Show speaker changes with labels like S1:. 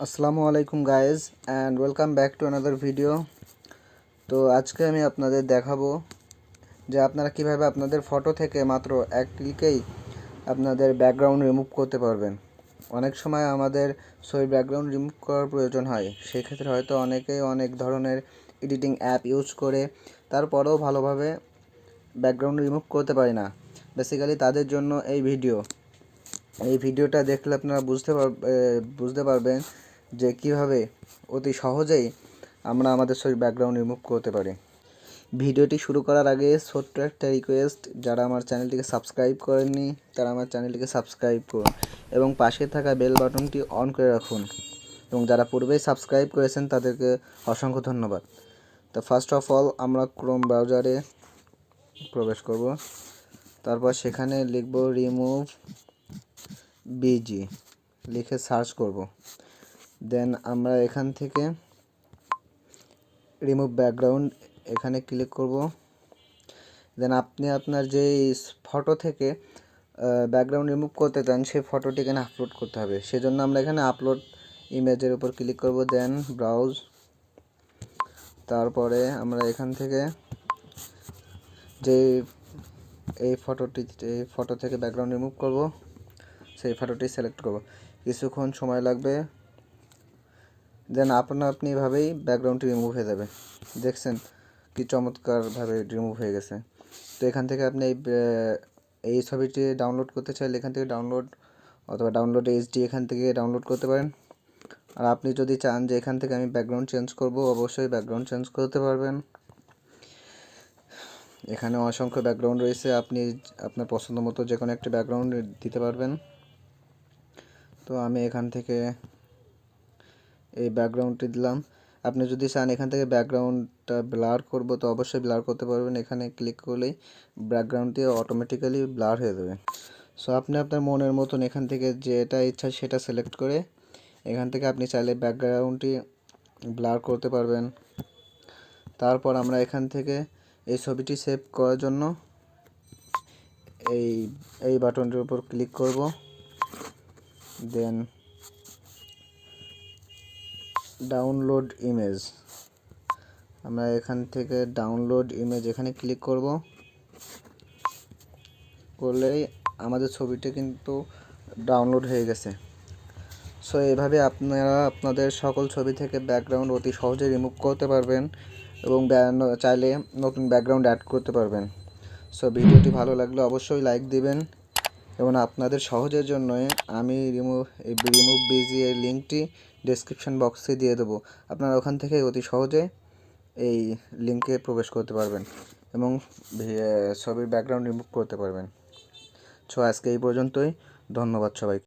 S1: আসসালামু আলাইকুম guys and welcome back to another video. তো আজকে আমি আপনাদের দেখাবো যে আপনারা কিভাবে আপনাদের ফটো থেকে মাত্র এক ক্লিকেই আপনাদের ব্যাকগ্রাউন্ড রিমুভ করতে পারবেন। অনেক সময় আমাদের ছবির ব্যাকগ্রাউন্ড রিমুভ করার প্রয়োজন হয়, সেই ক্ষেত্রে হয়তো অনেকেই অনেক ধরনের এডিটিং অ্যাপ ইউজ করে তারপরেও ভালোভাবে ব্যাকগ্রাউন্ড রিমুভ করতে পারি না। বেসিক্যালি তাদের জন্য এই ভিডিওটা দেখলে আপনারা বুঝতে পারবেন যে কীভাবে অতি সহজেই আমরা আমাদের ছবির ব্যাকগ্রাউন্ড রিমুভ করতে পারি। ভিডিওটি শুরু করার আগে ছোট্ট একটা রিকোয়েস্ট, যারা আমার চ্যানেলটিকে সাবস্ক্রাইব করেননি তারা আমার চ্যানেলটিকে সাবস্ক্রাইব করুন এবং পাশে থাকা বেল বাটনটি অন করে রাখুন, এবং যারা পূর্বেই সাবস্ক্রাইব করেছেন তাদেরকে অসংখ্য ধন্যবাদ। তো ফার্স্ট অফ অল আমরা ক্রোম ব্রাউজারে প্রবেশ করব, তারপর সেখানে লিখব রিমুভ বিজি লিখে সার্চ করব। দেন আমরা এখান থেকে রিমুভ ব্যাকগ্রাউন্ড এখানে ক্লিক করব। দেন আপনি আপনার যে ফটো থেকে ব্যাকগ্রাউন্ড রিমুভ করতে চান সেই ফটোটি এখানে আপলোড করতে হবে। সেজন্য আমরা এখানে আপলোড ইমেজের উপর ক্লিক করব, দেন ব্রাউজ। তারপরে আমরা এখান থেকে যে এই ফটো থেকে ব্যাকগ্রাউন্ড রিমুভ করব সেই ফটোটি সিলেক্ট করব। কিছুক্ষণ সময় লাগবে, দেন আপনি এভাবেই ব্যাকগ্রাউন্ডটি রিমুভ হয়ে যাবে। দেখছেন কি চমৎকারভাবে রিমুভ হয়ে গেছে। তো এখান থেকে আপনি এই ছবিটি ডাউনলোড করতে চাইলে এখান থেকে ডাউনলোড অথবা ডাউনলোড এইচডি এখান থেকে ডাউনলোড করতে পারেন। আর আপনি যদি চান যে এখান থেকে আমি ব্যাকগ্রাউন্ড চেঞ্জ করব, অবশ্যই ব্যাকগ্রাউন্ড চেঞ্জ করতে পারবেন। এখানে অসংখ্য ব্যাকগ্রাউন্ড রয়েছে, আপনি আপনার পছন্দ মতো যে কোনো একটা ব্যাকগ্রাউন্ড দিতে পারবেন। তো আমি এখান থেকে এই ব্যাকগ্রাউন্ডটি দিলাম। আপনি যদি চান এখান থেকে ব্যাকগ্রাউন্ডটা ব্লার করব তো অবশ্যই ব্লার করতে পারবেন। এখানে ক্লিক করলেই ব্যাকগ্রাউন্ডটি অটোমেটিক্যালি ব্লার হয়ে যাবে। সো আপনি আপনার মনের মতন এখান থেকে যেটা ইচ্ছা সেটা সিলেক্ট করে এখান থেকে আপনি চাইলে ব্যাকগ্রাউন্ডটি ব্লার করতে পারবেন। তারপর আমরা এখান থেকে এই ছবিটি সেভ করার জন্য এই বাটনটির উপর ক্লিক করব, দেন ডাউনলোড ইমেজ। আমরা এখান থেকে ডাউনলোড ইমেজ এখানে ক্লিক করলেই আমাদের ছবিটি কিন্তু ডাউনলোড হয়ে গেছে। সো এভাবে আপনারা আপনাদের সকল ছবি থেকে ব্যাকগ্রাউন্ড অতি সহজে রিমুভ করতে পারবেন এবং চাইলে নতুন ব্যাকগ্রাউন্ড অ্যাড করতে পারবেন। সো ভিডিওটি ভালো লাগলে অবশ্যই লাইক দিবেন, এবং আপনাদের সহজের জন্য আমি রিমুভ বিজি এর লিঙ্কটি ডেসক্রিপশন বক্সে দিয়ে দেবো। আপনারা ওখান থেকে অতি সহজে এই লিঙ্কে প্রবেশ করতে পারবেন এবং ছবির ব্যাকগ্রাউন্ড রিমুভ করতে পারবেন। সো আজকে এই পর্যন্তই, ধন্যবাদ সবাইকে।